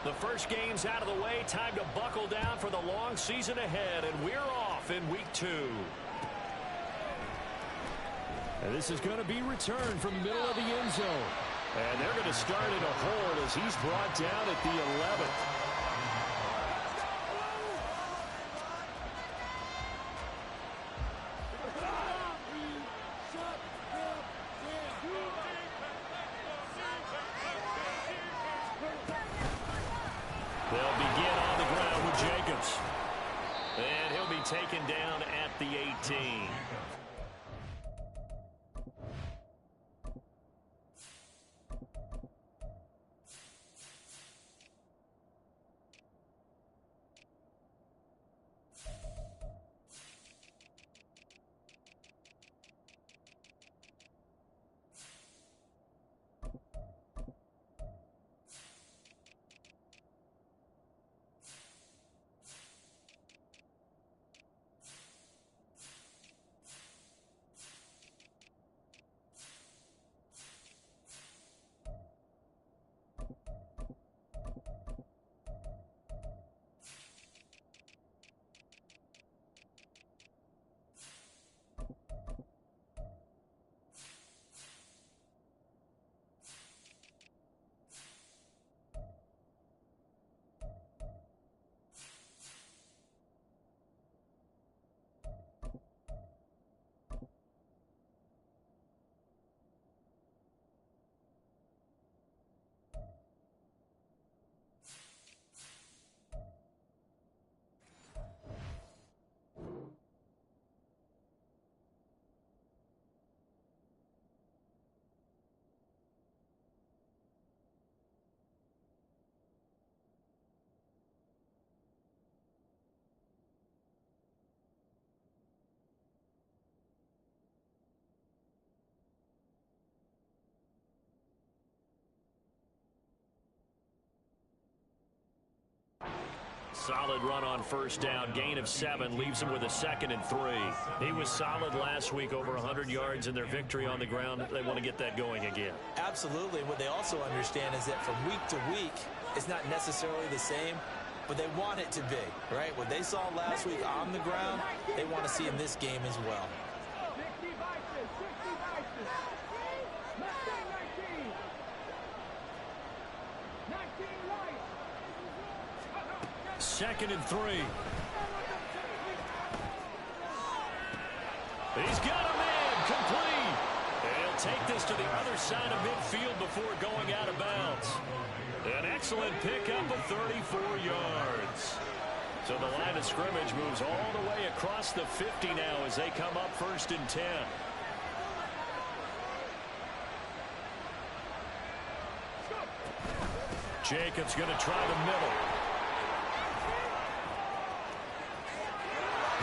The first game's out of the way. Time to buckle down for the long season ahead, and we're off in week 2. And this is going to be returned from the middle of the end zone. And they're going to start in a hold as he's brought down at the 11th. They'll begin on the ground with Jacobs. And he'll be taken down at the 18. Solid run on first down. Gain of 7 leaves him with a 2nd and 3. He was solid last week, over 100 yards in their victory on the ground. They want to get that going again. Absolutely. What they also understand is that from week to week, it's not necessarily the same, but they want it to be, right? What they saw last week on the ground, they want to see in this game as well. 2nd and 3. He's got a man complete. He'll take this to the other side of midfield before going out of bounds. An excellent pickup of 34 yards. So the line of scrimmage moves all the way across the 50 now as they come up 1st and 10. Jacobs going to try the middle.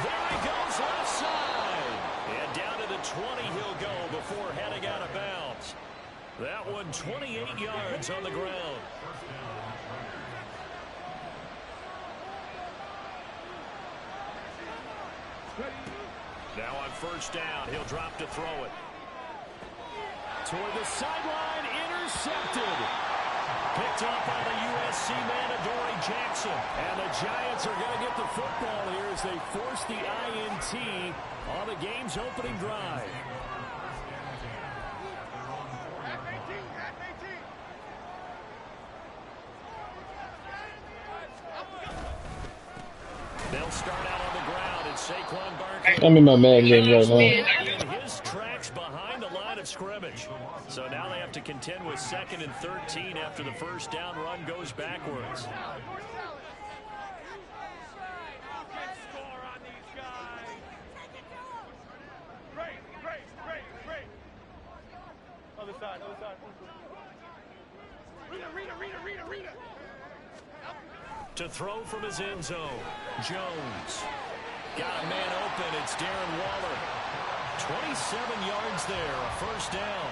There he goes left side. And down to the 20 he'll go before heading out of bounds. That one 28 yards on the ground. Now on 1st down, he'll drop to throw it. Toward the sideline, intercepted. Picked up by the USC man, Adoree Jackson. And the Giants are going to get the football here as they force the INT on the game's opening drive. They'll start out on the ground, and Saquon Barkley. I'm in my Madden game right now. In his tracks behind the line of scrimmage. So now they have to contend with 2nd and 13 after the 1st down run goes backwards. Other side. Read it. To throw from his end zone, Jones. Got a man open, it's Darren Waller. 27 yards there, a 1st down.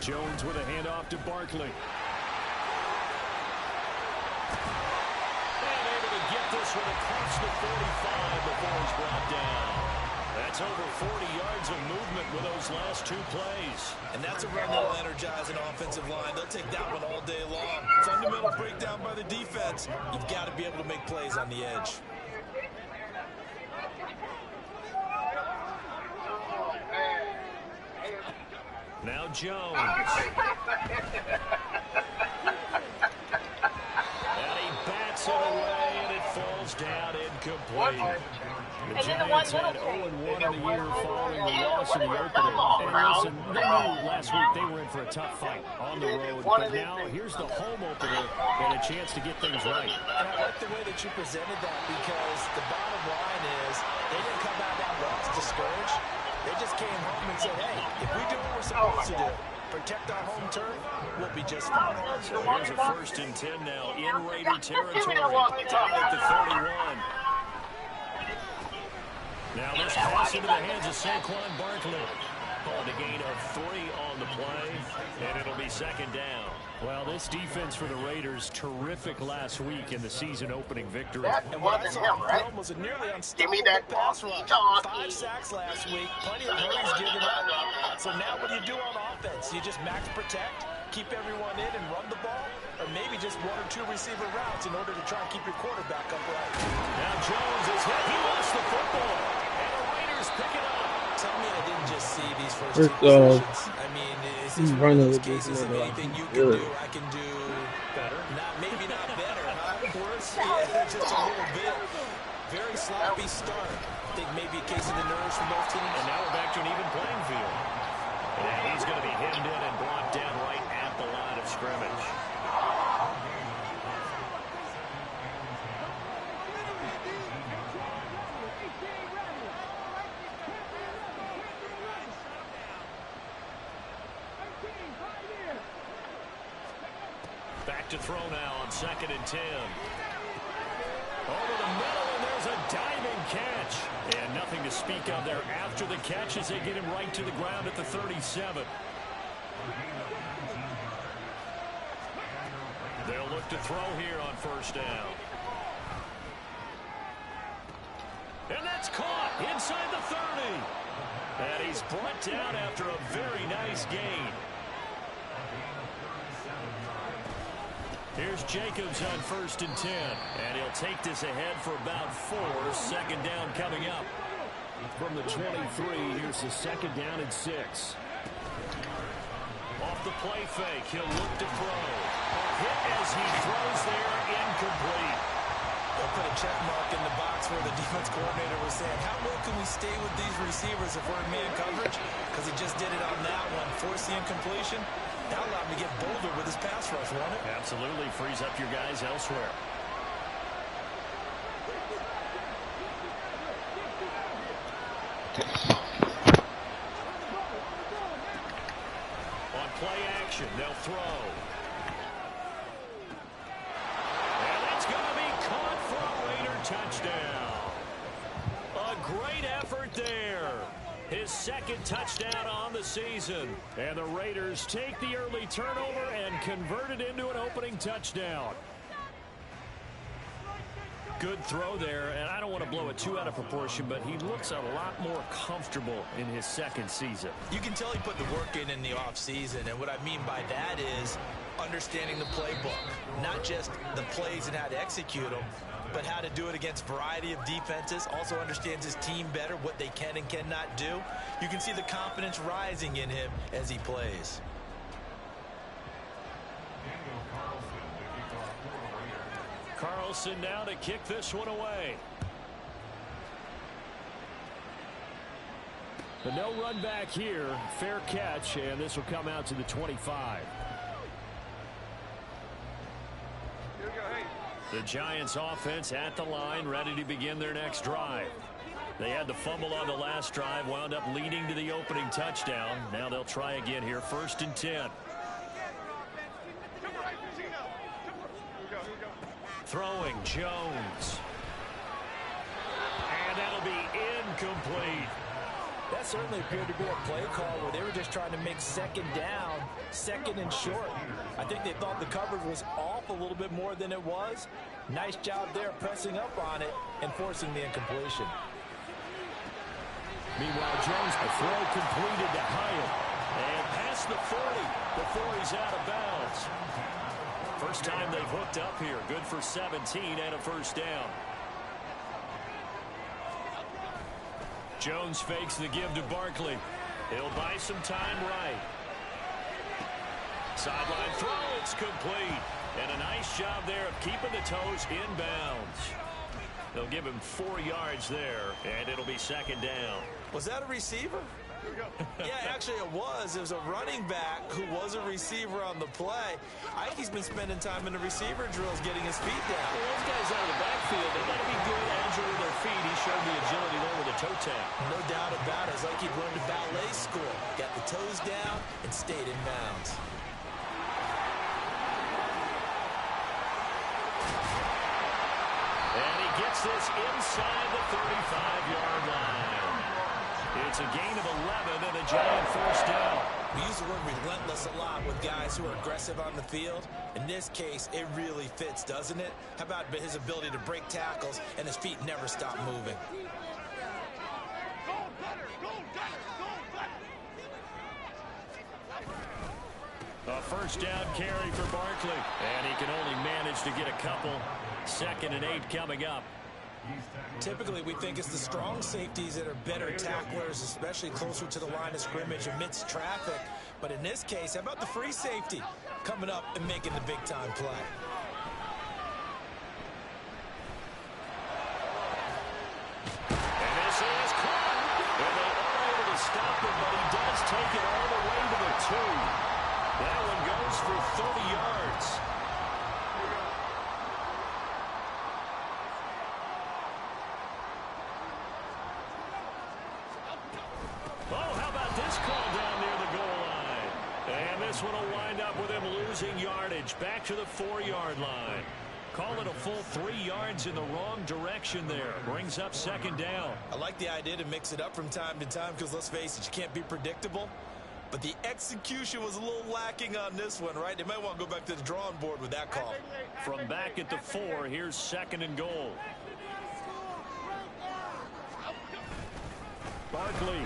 Jones with a handoff to Barkley. And able to get this one across the 45 before he's brought down. That's over 40 yards of movement with those last 2 plays. And that's a run that will energize an offensive line. They'll take that one all day long. Fundamental breakdown by the defense. You've got to be able to make plays on the edge. Now Jones. And he bats it away, and it falls down incomplete. The Giants had 0-1 in the year following the loss in the opener. And listen, they knew last week they were in for a tough fight on the road. But now here's the home opener and a chance to get things right. And I like the way that you presented that, because the bottom line is they didn't come out of that loss discouraged. They just came home and said, hey, if we do what we're supposed to do, protect our home turf, we'll be just fine. So here's a 1st and 10 now in Raider territory. Down at the 31. Now this pass into the hands of Saquon Barkley. On a gain of 3 on the play, and it'll be 2nd down. Well, this defense for the Raiders, terrific last week in the season-opening victory. That wasn't him, right? Was a nearly Give me that pass rush. talkie. 5 sacks last week. Plenty of hurries given up. So now what do you do on offense? You just max protect, keep everyone in, and run the ball? Or maybe just 1 or 2 receiver routes in order to try and keep your quarterback upright. Now Jones is hit. He lost the football. And the Raiders pick it up. Tell me I didn't just see these first 2 possessions. I mean, is this one of those cases of anything you can do, I can do better? Maybe not better, huh? Worse? Yeah, just a little bit. Very sloppy start. I think maybe a case of the nerves from both teams. And now we're back to an even playing field. And he's going to be hemmed in and blocked down right at the line of scrimmage. Back to throw now on 2nd and 10. Over the middle, and there's a diving catch. And nothing to speak of there after the catch as they get him right to the ground at the 37. They'll look to throw here on 1st down. And that's caught inside the 30. And he's brought down after a very nice gain. Here's Jacobs on 1st and 10. And he'll take this ahead for about 4. 2nd down coming up. From the 23, here's the 2nd down and 6. Off the play fake, he'll look to throw. A hit as he throws there, incomplete. They'll put a check mark in the box where the defense coordinator was saying, how low can we stay with these receivers if we're in man coverage? Because he just did it on that one, forced the incompletion. That allowed him to get bolder with his pass rush, won't it? Absolutely, frees up your guys elsewhere. On play action, they'll throw. And that's going to be caught for a Raider touchdown. A great effort there. His 2nd touchdown on the season. And the Raiders take the early turnover and convert it into an opening touchdown. Good throw there, and I don't want to blow it too out of proportion, but he looks a lot more comfortable in his 2nd season. You can tell he put the work in the offseason, and what I mean by that is understanding the playbook. Not just the plays and how to execute them, but how to do it against a variety of defenses. Also understands his team better, what they can and cannot do. You can see the confidence rising in him as he plays. Carlson now to kick this one away. But no run back here. Fair catch, and this will come out to the 25. The Giants offense at the line, ready to begin their next drive. They had the fumble on the last drive, wound up leading to the opening touchdown. Now they'll try again here, 1st and 10. Throwing Jones. And that'll be incomplete. That certainly appeared to be a play call where they were just trying to make second down, second and short. I think they thought the coverage was off a little bit more than it was. Nice job there pressing up on it and forcing the incompletion. Meanwhile, Jones, a throw completed to Hyatt. And past the 40 before he's out of bounds. First time they've hooked up here. Good for 17 and a first down. Jones fakes the give to Barkley. He'll buy some time right. Sideline throw, it's complete. And a nice job there of keeping the toes inbounds. They'll give him 4 yards there, and it'll be second down. Was that a receiver? Yeah, actually it was. It was a running back who was a receiver on the play. I think he's been spending time in the receiver drills getting his feet down. Well, those guys out of the backfield, they got to be good, agile with their feet. He showed the agility there with a toe tap. No doubt about it. It's like he'd run to ballet school. Got the toes down and stayed in bounds. And he gets this inside the 35-yard line. It's a gain of 11 and a giant first down. We use the word relentless a lot with guys who are aggressive on the field. In this case, it really fits, doesn't it? How about his ability to break tackles and his feet never stop moving? A first down carry for Barkley. And he can only manage to get a couple. 2nd and 8 coming up. Typically, we think it's the strong safeties that are better tacklers, especially closer to the line of scrimmage amidst traffic. But in this case, how about the free safety coming up and making the big-time play? And this is caught. And they are able to stop him, but he does take it all the way to the 2. That one goes for 30 yards. Oh, how about this call down near the goal line? And this one will wind up with him losing yardage back to the 4-yard line. Call it a full 3 yards in the wrong direction there. Brings up second down. I like the idea to mix it up from time to time because, let's face it, you can't be predictable. But the execution was a little lacking on this one, right? They might want to go back to the drawing board with that call. From back at the 4, here's 2nd and goal. Barkley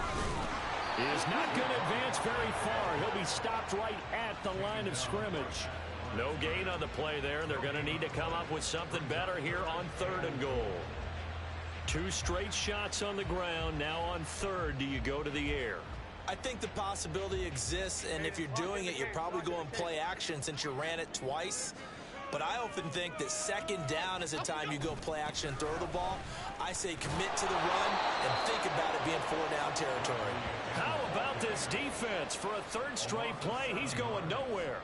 is not going to advance very far. He'll be stopped right at the line of scrimmage. No gain on the play there. They're going to need to come up with something better here on 3rd and goal. 2 straight shots on the ground. Now on 3rd, do you go to the air? I think the possibility exists, and if you're doing it, you're probably going play action since you ran it twice. But I often think that 2nd down is a time you go play action and throw the ball. I say commit to the run and think about it being 4-down territory. How about this defense? For a 3rd straight play, he's going nowhere.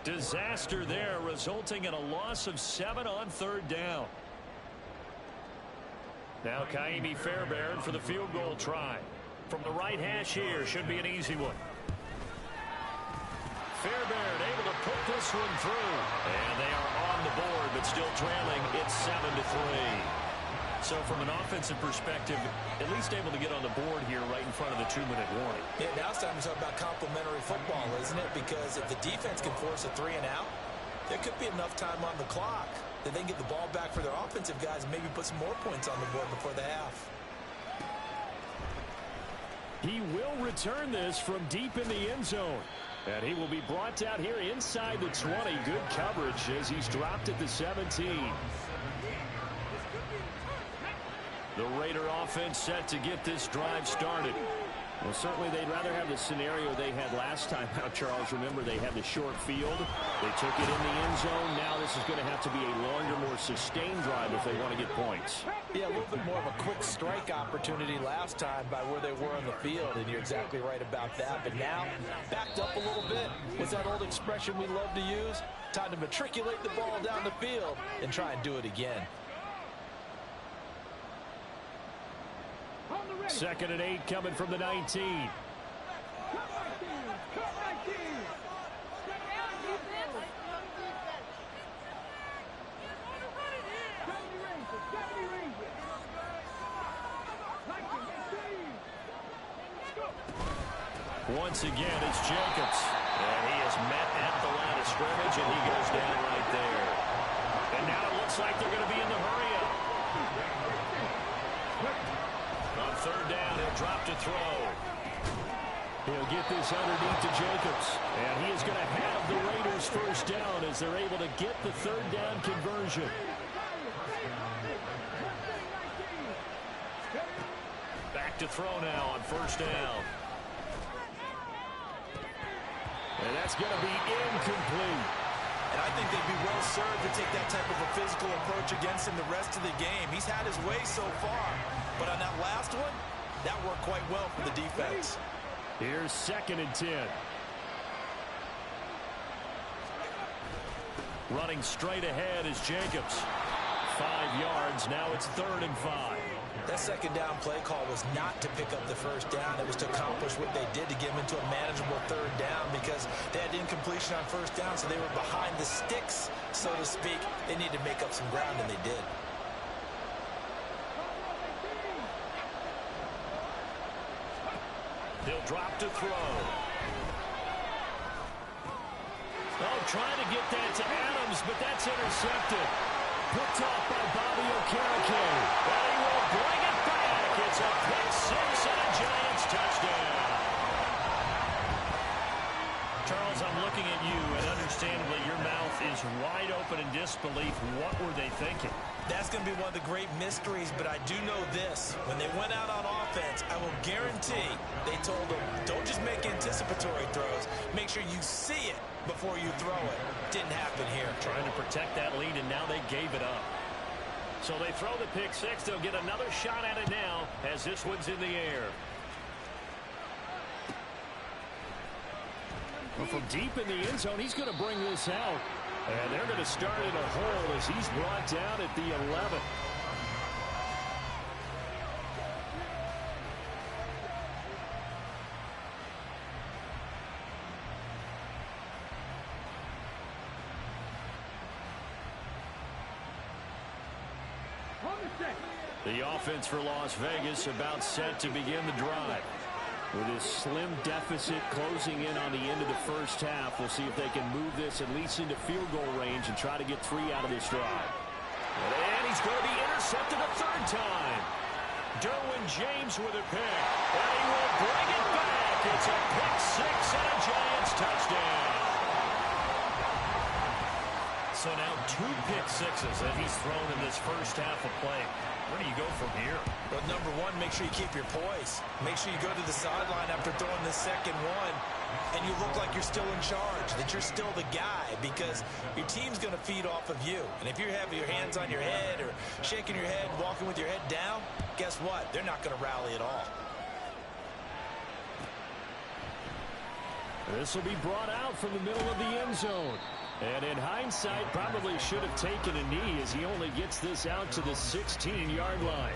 Disaster there, resulting in a loss of 7 on 3rd down. Now Kaimi Fairbairn for the field goal try. From the right hash here, should be an easy one. Fairbairn able to put this one through. And they are on the board, but still trailing. It's 7-3. So from an offensive perspective, at least able to get on the board here right in front of the 2-minute warning. Yeah, now it's time to talk about complementary football, isn't it? Because if the defense can force a 3-and-out, there could be enough time on the clock that they can get the ball back for their offensive guys and maybe put some more points on the board before the half. He will return this from deep in the end zone. And he will be brought down here inside the 20. Good coverage as he's dropped at the 17. The Raider offense set to get this drive started. Well, certainly they'd rather have the scenario they had last time out, Charles. Remember, they had the short field. They took it in the end zone. Now this is going to have to be a longer, more sustained drive if they want to get points. Yeah, a little bit more of a quick strike opportunity last time by where they were on the field, and you're exactly right about that. But now, backed up a little bit. What's that old expression we love to use? Time to matriculate the ball down the field and try and do it again. 2nd and 8 coming from the 19. Once again, it's Jacobs. And he is met at the line of scrimmage, and he goes down right there. And now it looks like they're going to be in the hurry-up. On third down, he'll drop to throw. He'll get this underneath to Jacobs. And he is going to have the Raiders first down as they're able to get the third down conversion. Back to throw now on first down. And that's going to be incomplete. And I think they'd be well served to take that type of a physical approach against him the rest of the game. He's had his way so far. But on that last one, that worked quite well for the defense. Here's 2nd and 10. Running straight ahead is Jacobs. 5 yards. Now it's 3rd and 5. That second down play call was not to pick up the first down. It was to accomplish what they did to get them into a manageable third down because they had incompletion on first down, so they were behind the sticks, so to speak. They needed to make up some ground, and they did. They'll drop to throw. Oh, trying to get that to Adams, but that's intercepted. Picked off by Bobby Okereke. And he will bring it back. It's a pick six and a Giants touchdown. Charles, I'm looking at you, and understandably your mouth is wide open in disbelief. What were they thinking? That's going to be one of the great mysteries, but I do know this. When they went out on offense, I will guarantee they told them, don't just make anticipatory throws. Make sure you see it before you throw it. Didn't happen here. Trying to protect that lead, and now they gave it up. So they throw the pick six. They'll get another shot at it now as this one's in the air. Well, from deep in the end zone, he's going to bring this out. And they're going to start in a hole as he's brought down at the 11. The offense for Las Vegas about set to begin the drive. With his slim deficit closing in on the end of the first half, we'll see if they can move this at least into field goal range and try to get 3 out of this drive. And he's going to be intercepted a third time. Derwin James with a pick. And he will bring it back. It's a pick six and a Giants touchdown. So now 2 pick sixes that he's thrown in this first half of play. Where do you go from here? But number one, make sure you keep your poise. Make sure you go to the sideline after throwing the second one, and you look like you're still in charge, that you're still the guy, because your team's going to feed off of you. And if you have your hands on your head or shaking your head, walking with your head down, guess what? They're not going to rally at all. This will be brought out from the middle of the end zone. And in hindsight, probably should have taken a knee as he only gets this out to the 16-yard line.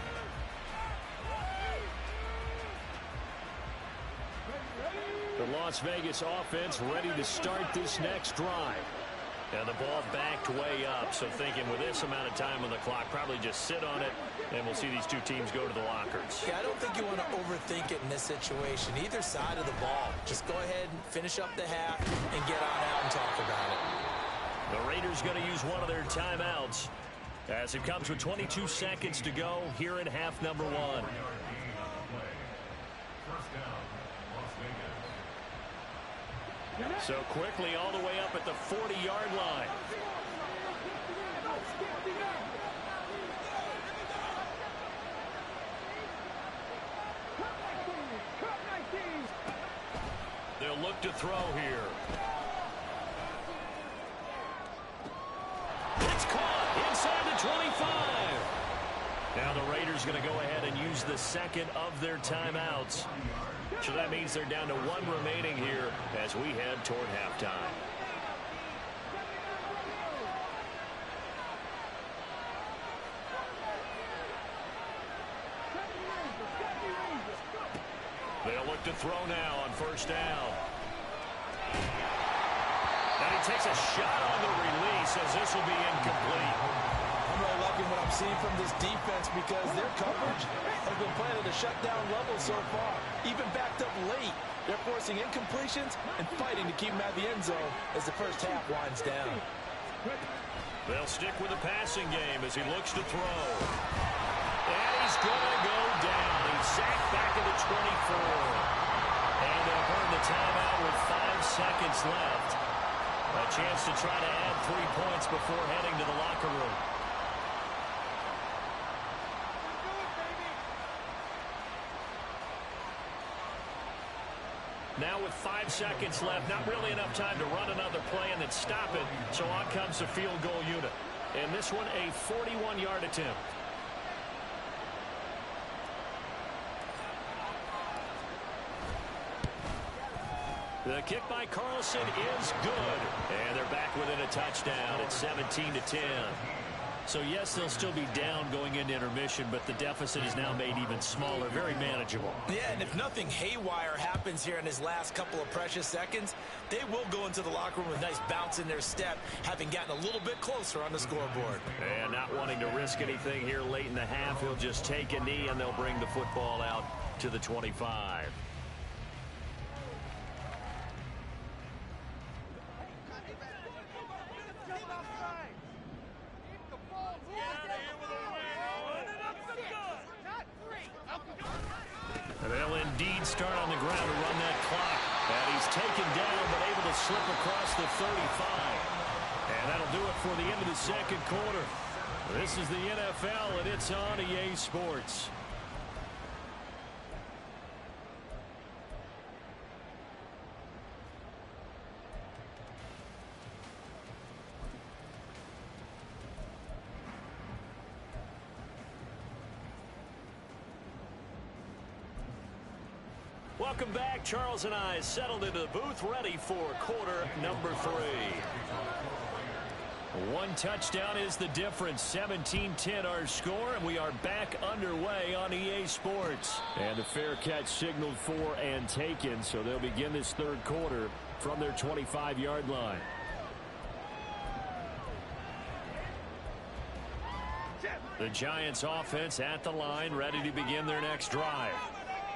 The Las Vegas offense ready to start this next drive. And the ball backed way up, so thinking with this amount of time on the clock, probably just sit on it, and we'll see these two teams go to the lockers. Yeah, I don't think you want to overthink it in this situation. Either side of the ball. Just go ahead and finish up the half and get on out and talk about it. The Raiders going to use one of their timeouts as it comes with 22 seconds to go here in half number 1. So quickly all the way up at the 40-yard line. They'll look to throw here. It's caught inside the 25. Now the Raiders going to go ahead and use the second of their timeouts. So that means they're down to 1 remaining here as we head toward halftime. They'll look to throw now on first down. And he takes a shot on the release as this will be incomplete. I'm really liking what I'm seeing from this defense because their coverage has been playing at a shutdown level so far, even backed up late. They're forcing incompletions and fighting to keep them at the end zone as the first half winds down. They'll stick with the passing game as he looks to throw. And he's going to go down. He's sacked back at the 24. And they'll burn the timeout with 5 seconds left. A chance to try to add 3 points before heading to the locker room. Now with 5 seconds left, not really enough time to run another play and then stop it. So on comes the field goal unit. And this one a 41-yard attempt. The kick by Carlson is good. And they're back within a touchdown. It's 17-10. So, yes, they'll still be down going into intermission, but the deficit is now made even smaller, very manageable. Yeah, and if nothing haywire happens here in his last couple of precious seconds, they will go into the locker room with a nice bounce in their step, having gotten a little bit closer on the scoreboard. And not wanting to risk anything here late in the half, he'll just take a knee, and they'll bring the football out to the 25. And they'll indeed start on the ground to run that clock. And he's taken down but able to slip across the 35. And that'll do it for the end of the second quarter. This is the NFL, and it's on EA Sports. Welcome back. Charles and I settled into the booth, ready for quarter number 3. One touchdown is the difference. 17-10 our score, and we are back underway on EA Sports. And a fair catch signaled for and taken, so they'll begin this third quarter from their 25-yard line. The Giants offense at the line, ready to begin their next drive.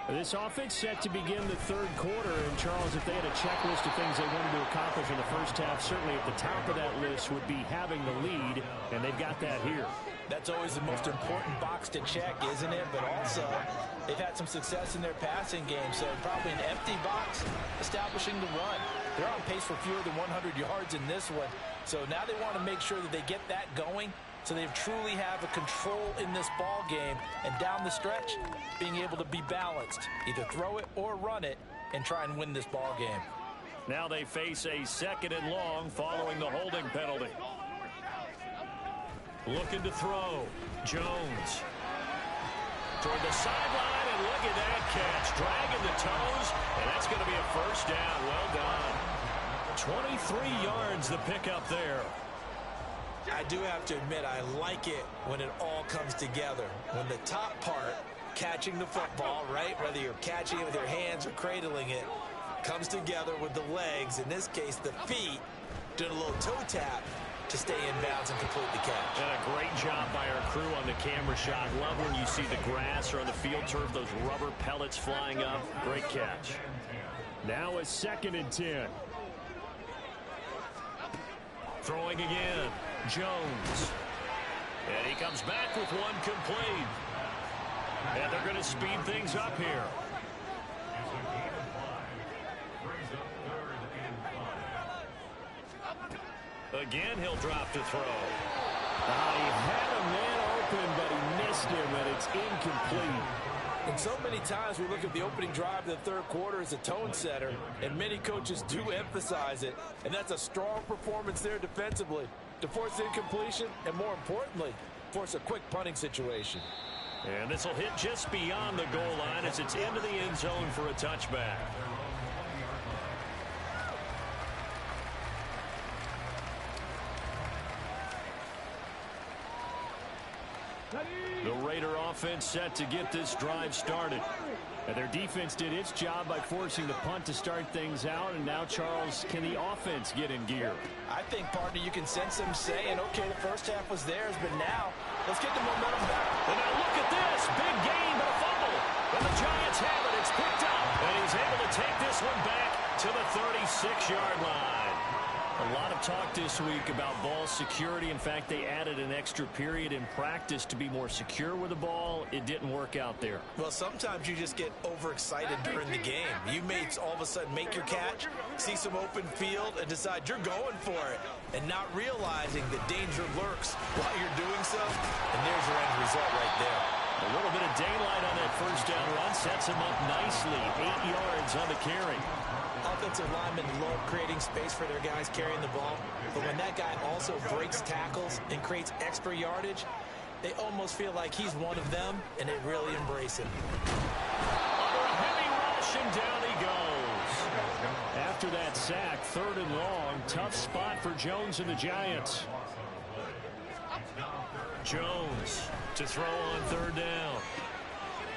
This offense set to begin the third quarter, and Charles, if they had a checklist of things they wanted to accomplish in the first half, certainly at the top of that list would be having the lead, and they've got that here. That's always the most important box to check, isn't it? But also, they've had some success in their passing game, so probably an empty box establishing the run. They're on pace for fewer than 100 yards in this one, so now they want to make sure that they get that going, so they truly have a control in this ball game, and down the stretch, being able to be balanced, either throw it or run it, and try and win this ball game. Now they face a 2nd and long following the holding penalty. Looking to throw. Jones. Toward the sideline, and look at that catch. Dragging the toes, and that's going to be a first down. Well done. 23 yards the pickup there. I do have to admit, I like it when it all comes together. When the top part, catching the football, right, whether you're catching it with your hands or cradling it, comes together with the legs, in this case the feet, doing a little toe tap to stay in bounds and complete the catch. And a great job by our crew on the camera shot. Love when you see the grass or on the field turf, those rubber pellets flying up. Great catch. Now a 2nd and 10. Throwing again. Jones. And he comes back with one complete. And they're going to speed things up here. Again, he'll drop to throw. He had a man open, but he missed him, and it's incomplete. And so many times we look at the opening drive of the third quarter as a tone setter, and many coaches do emphasize it. And that's a strong performance there defensively to force incompletion and, more importantly, force a quick punting situation. And this will hit just beyond the goal line as it's into the end zone for a touchback. The Raider offense set to get this drive started. And their defense did its job by forcing the punt to start things out. And now, Charles, can the offense get in gear? I think, partner, you can sense them saying, okay, the first half was theirs, but now let's get the momentum back. And now look at this. Big game, but a fumble. The And the Giants have it. It's picked up. And he's able to take this one back to the 36-yard line. A lot of talk this week about ball security. In fact, they added an extra period in practice to be more secure with the ball. It didn't work out there. Well, sometimes you just get overexcited during the game. You may all of a sudden make your catch, see some open field, and decide you're going for it, and not realizing the danger lurks while you're doing so. And there's your end result right there. A little bit of daylight on that first down run sets him up nicely. 8 yards on the carry. Offensive linemen love creating space for their guys carrying the ball, but when that guy also breaks tackles and creates extra yardage, they almost feel like he's one of them, and they really embrace him. Under a heavy rush, and down he goes. After that sack, 3rd and long, tough spot for Jones and the Giants. Jones to throw on 3rd down.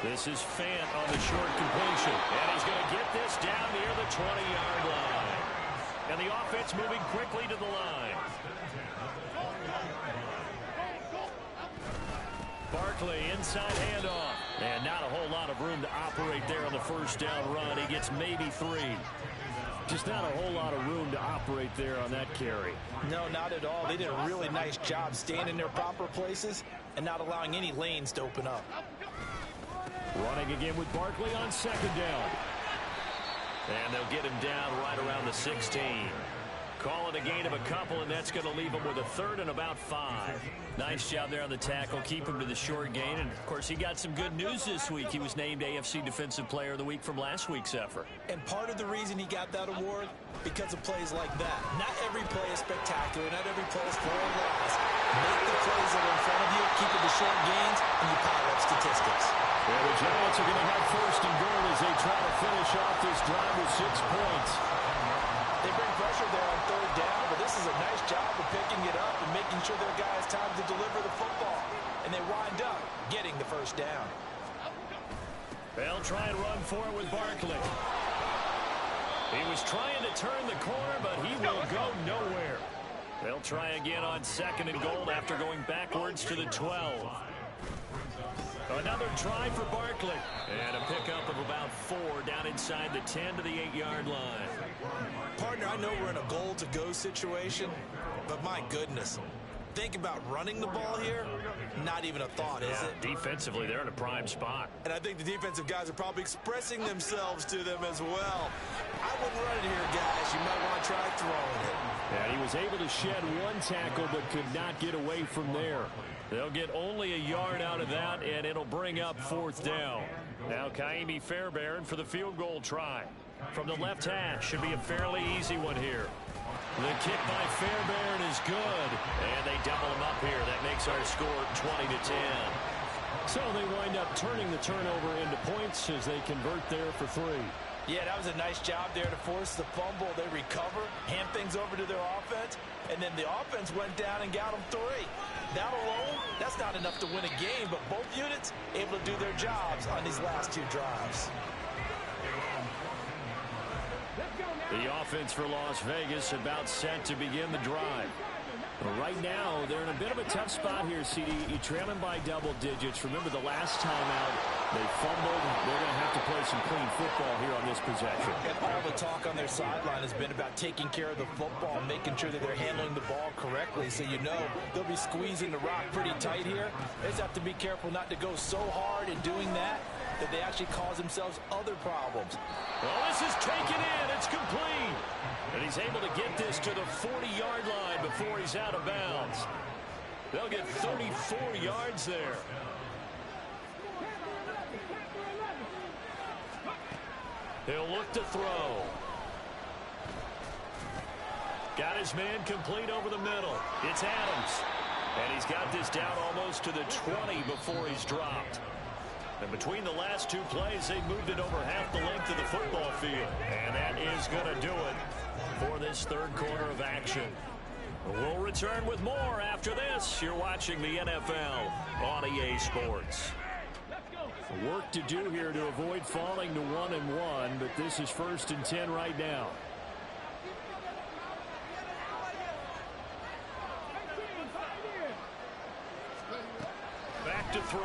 This is Fant on the short completion. And he's going to get this down near the 20-yard line. And the offense moving quickly to the line. Barkley inside handoff. And not a whole lot of room to operate there on the first down run. He gets maybe 3. Just not a whole lot of room to operate there on that carry. No, not at all. They did a really nice job staying in their proper places and not allowing any lanes to open up. Running again with Barkley on 2nd down. And they'll get him down right around the 16. Call it a gain of a couple, and that's going to leave him with a 3rd and about 5. Nice job there on the tackle. Keep him to the short gain. And, of course, he got some good news this week. He was named AFC Defensive Player of the Week from last week's effort. And part of the reason he got that award, because of plays like that. Not every play is spectacular. Not every play is for a loss. Make the plays that are in front of you, keep it to short gains, and you pile up statistics. Well, the Giants are going to have 1st and goal as they try to finish off this drive with 6 points. They bring pressure there on 3rd down, but this is a nice job of picking it up and making sure their guys time to deliver the football. And they wind up getting the 1st down. They'll try and run for it with Barkley. He was trying to turn the corner, but he will go nowhere. They'll try again on 2nd and goal after going backwards to the 12. Another try for Barkley. And a pickup of about 4 down inside the 10 to the 8-yard line. Partner, I know we're in a goal-to-go situation, but my goodness. Think about running the ball here. Not even a thought, is it? Defensively, they're in a prime spot. And I think the defensive guys are probably expressing themselves to them as well. I wouldn't run it here, guys. You might want to try throwing it. And he was able to shed 1 tackle but could not get away from there. They'll get only a yard out of that, and it'll bring up 4th down. Now Kaimi Fairbairn for the field goal try. From the left hash, should be a fairly easy one here. The kick by Fairbairn is good, and they double him up here. That makes our score 20-10. So they wind up turning the turnover into points as they convert there for 3. Yeah, that was a nice job there to force the fumble. They recover, hand things over to their offense, and then the offense went down and got them 3. That alone, that's not enough to win a game, but both units able to do their jobs on these last 2 drives. The offense for Las Vegas about set to begin the drive. Right now, they're in a bit of a tough spot here, CD. You trail them by double digits. Remember the last time out, they fumbled. They're going to have to play some clean football here on this possession. And all the talk on their sideline has been about taking care of the football, making sure that they're handling the ball correctly. So you know they'll be squeezing the rock pretty tight here. They just have to be careful not to go so hard in doing that they actually cause themselves other problems. Well, this is taken in. It's complete. And he's able to get this to the 40-yard line before he's out of bounds. They'll get 34 yards there. He'll look to throw. Got his man complete over the middle. It's Adams. And he's got this down almost to the 20 before he's dropped. And between the last 2 plays, they moved it over half the length of the football field. And that is going to do it for this 3rd quarter of action. We'll return with more after this. You're watching the NFL on EA Sports. Work to do here to avoid falling to 1-1, but this is 1st and 10 right now. Back to throw.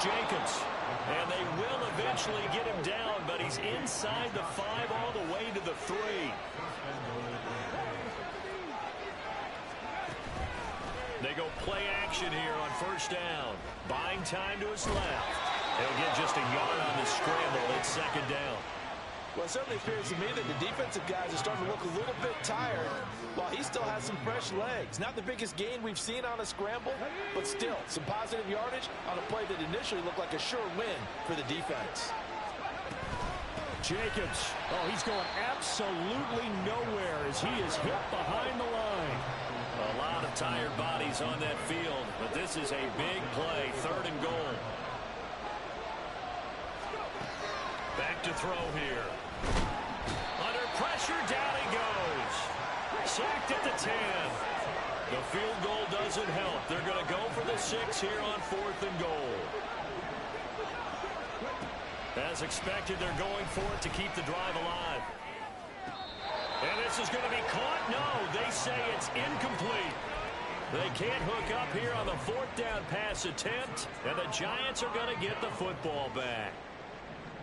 Jacobs. And they will eventually get him down, but he's inside the 5 all the way to the 3. They go play action here on first down. Buying time to his left. He'll get just a yard on the scramble. It's second down. Well, it certainly appears to me that the defensive guys are starting to look a little bit tired while he still has some fresh legs. Not the biggest gain we've seen on a scramble, but still some positive yardage on a play that initially looked like a sure win for the defense. Jacobs. Oh, he's going absolutely nowhere as he is hit behind the line. A lot of tired bodies on that field, but this is a big play. 3rd and goal. Back to throw here. Under pressure, down he goes. Sacked at the 10. The field goal doesn't help. They're going to go for the 6 here on 4th and goal. As expected, they're going for it to keep the drive alive. And this is going to be caught. No, they say it's incomplete. They can't hook up here on the 4th down pass attempt, and the Giants are going to get the football back.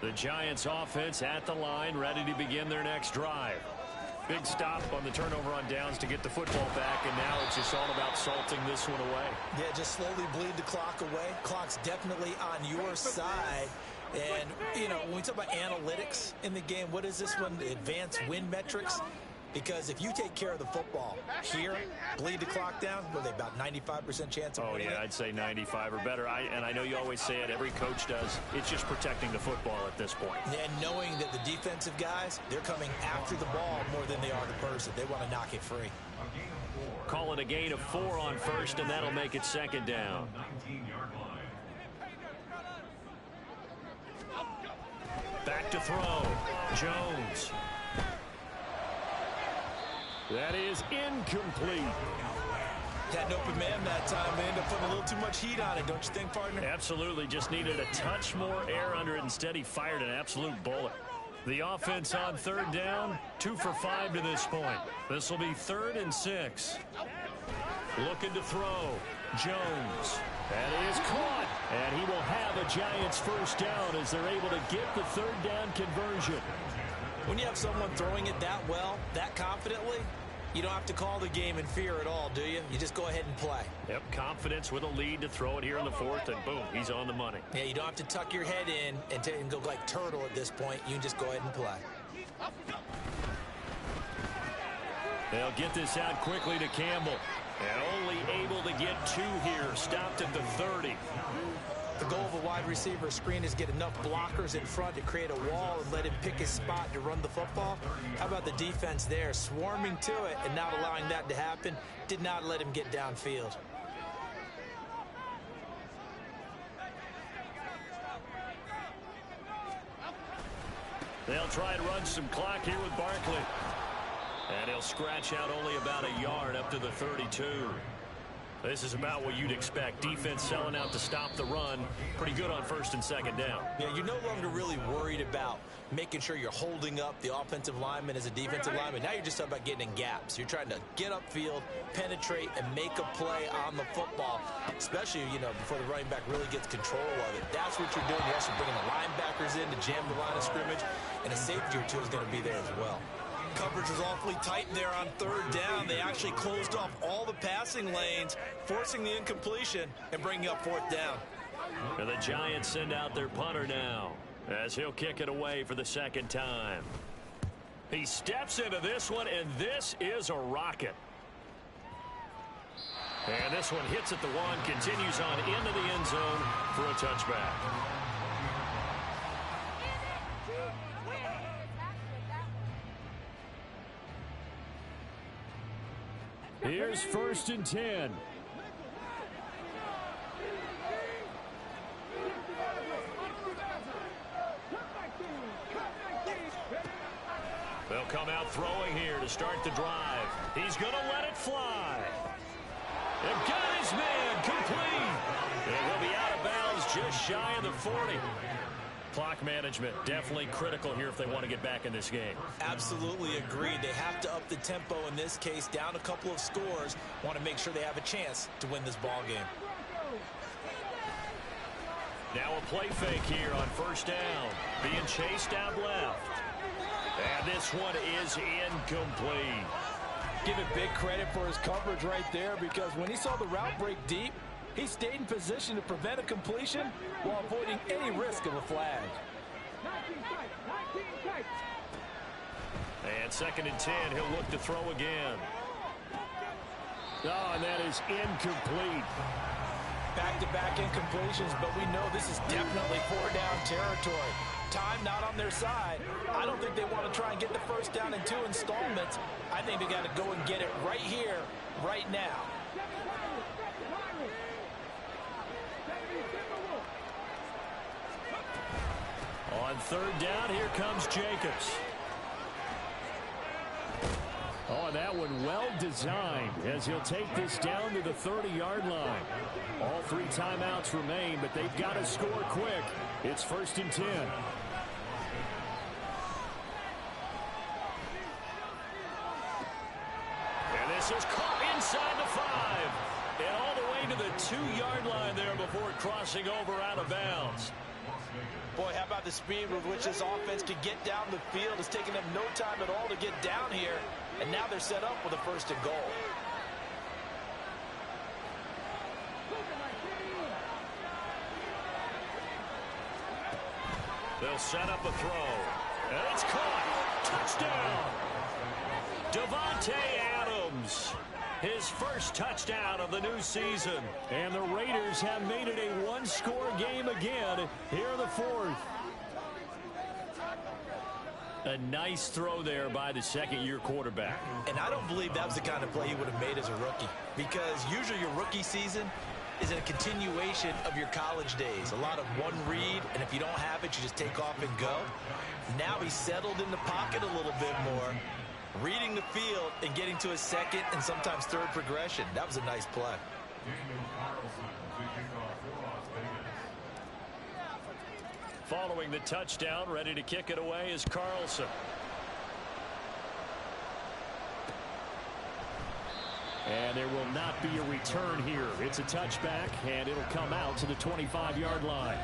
The Giants offense at the line, ready to begin their next drive. Big stop on the turnover on downs to get the football back, and now it's just all about salting this one away. Yeah, just slowly bleed the clock away. Clock's definitely on your side. And, you know, when we talk about analytics in the game, what is this one? The advanced win metrics? Because if you take care of the football here, bleed the clock down, what are they, about 95% chance of winning? Oh, yeah, I'd say 95 or better. And I know you always say it, every coach does. It's just protecting the football at this point. And knowing that the defensive guys, they're coming after the ball more than they are the person. They want to knock it free. Call it a gain of 4 on first, and that'll make it second down. Back to throw. Jones. That is incomplete. Had an open man that time. They ended up putting a little too much heat on it, don't you think, partner? Absolutely. Just needed a touch more air under it. Instead, he fired an absolute bullet. The offense on 3rd down, 2 for 5 to this point. This will be 3rd and 6. Looking to throw. Jones. That is caught. And he will have a Giants first down as they're able to get the 3rd down conversion. When you have someone throwing it that well, that confidently, you don't have to call the game in fear at all, do you? You just go ahead and play. Yep, confidence with a lead to throw it here in the 4th, and boom, he's on the money. Yeah, you don't have to tuck your head in and go like turtle at this point. You can just go ahead and play. They'll get this out quickly to Campbell. And only able to get 2 here. Stopped at the 30. The goal of a wide receiver screen is get enough blockers in front to create a wall and let him pick his spot to run the football. How about the defense there? Swarming to it and not allowing that to happen. Did not let him get downfield. They'll try and run some clock here with Barkley. And he'll scratch out only about a yard up to the 32. This is about what you'd expect. Defense selling out to stop the run. Pretty good on 1st and 2nd down. Yeah, you're no longer really worried about making sure you're holding up the offensive lineman as a defensive lineman. Now you're just talking about getting in gaps. You're trying to get upfield, penetrate, and make a play on the football, especially, you know, before the running back really gets control of it. That's what you're doing. You're also bringing the linebackers in to jam the line of scrimmage, and a safety or two is going to be there as well. Coverage was awfully tight there on 3rd down. They actually closed off all the passing lanes, forcing the incompletion and bringing up 4th down. And the Giants send out their punter now as he'll kick it away for the 2nd time. He steps into this one, and this is a rocket. And this one hits at the 1, continues on into the end zone for a touchback. Here's 1st and 10. They'll come out throwing here to start the drive. He's going to let it fly. They've got his man complete. And he'll be out of bounds just shy of the 40. Clock management definitely critical here if they want to get back in this game. Absolutely agreed. They have to up the tempo in this case, down a couple of scores. Want to make sure they have a chance to win this ball game. Now a play fake here on first down. Being chased out left. And this one is incomplete. Give it big credit for his coverage right there, because when he saw the route break deep, he stayed in position to prevent a completion while avoiding any risk of a flag. And 2nd and 10, he'll look to throw again. Oh, and that is incomplete. Back-to-back incompletions, but we know this is definitely 4-down territory. Time not on their side. I don't think they want to try and get the first down in 2 installments. I think they got to go and get it right here, right now. On 3rd down, here comes Jacobs. Oh, and that one well designed as he'll take this down to the 30-yard line. All 3 timeouts remain, but they've got to score quick. It's 1st and 10. And this is caught inside the 5. And all the way to the 2-yard line there before crossing over out of bounds. Boy, how about the speed with which this offense could get down the field? It's taken them no time at all to get down here. And now they're set up with a 1st and goal. They'll set up a throw. And it's caught. Touchdown. Devontae Adams. His first touchdown of the new season. And the Raiders have made it a 1-score game again here in the 4th. A nice throw there by the 2nd-year quarterback. And I don't believe that was the kind of play he would have made as a rookie, because usually your rookie season is a continuation of your college days. A lot of one read, and if you don't have it, you just take off and go. Now he's settled in the pocket a little bit more, reading the field and getting to his 2nd and sometimes 3rd progression. That was a nice play. Following the touchdown, ready to kick it away is Carlson. And there will not be a return here. It's a touchback, and it'll come out to the 25-yard line.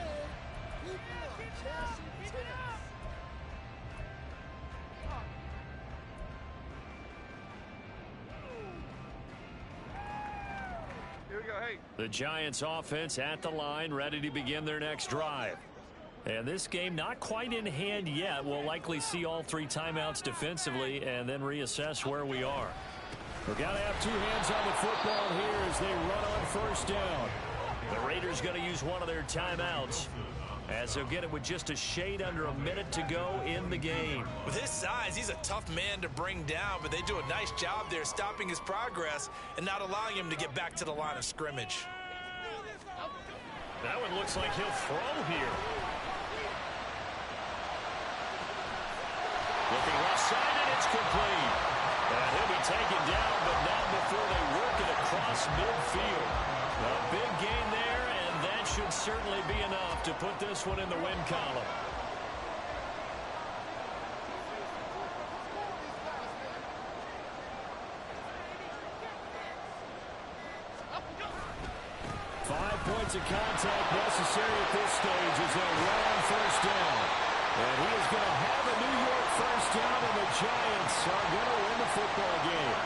Here we go, hey. The Giants offense at the line, ready to begin their next drive. And this game not quite in hand yet. We'll likely see all 3 timeouts defensively and then reassess where we are. We've got to have 2 hands on the football here as they run on 1st down. The Raiders going to use one of their timeouts as they'll get it with just a shade under a minute to go in the game. With his size, he's a tough man to bring down, but they do a nice job there stopping his progress and not allowing him to get back to the line of scrimmage. That one looks like he'll throw here. Looking left side, and it's complete. And he'll be taken down, but not before they work it across midfield. A big gain there, and that should certainly be enough to put this one in the win column. Points of contact necessary at this stage as they run on 1st down. And he is going to have a New York 1st down, and the Giants are going to win the football game.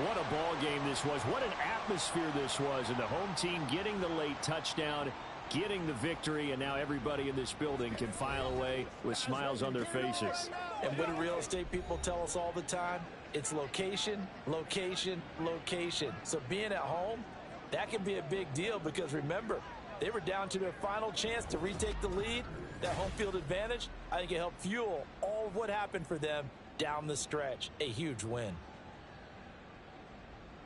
What a ball game this was. What an atmosphere this was. And the home team getting the late touchdown, getting the victory, and now everybody in this building can file away with smiles on their faces. And what do real estate people tell us all the time? It's location, location, location. So being at home, that can be a big deal, because remember, they were down to their final chance to retake the lead. That home field advantage, I think it helped fuel all of what happened for them down the stretch. A huge win.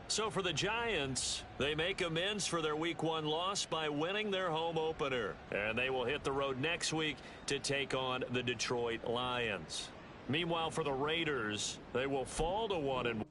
So for the Giants, they make amends for their Week 1 loss by winning their home opener. And they will hit the road next week to take on the Detroit Lions. Meanwhile, for the Raiders, they will fall to 1-1.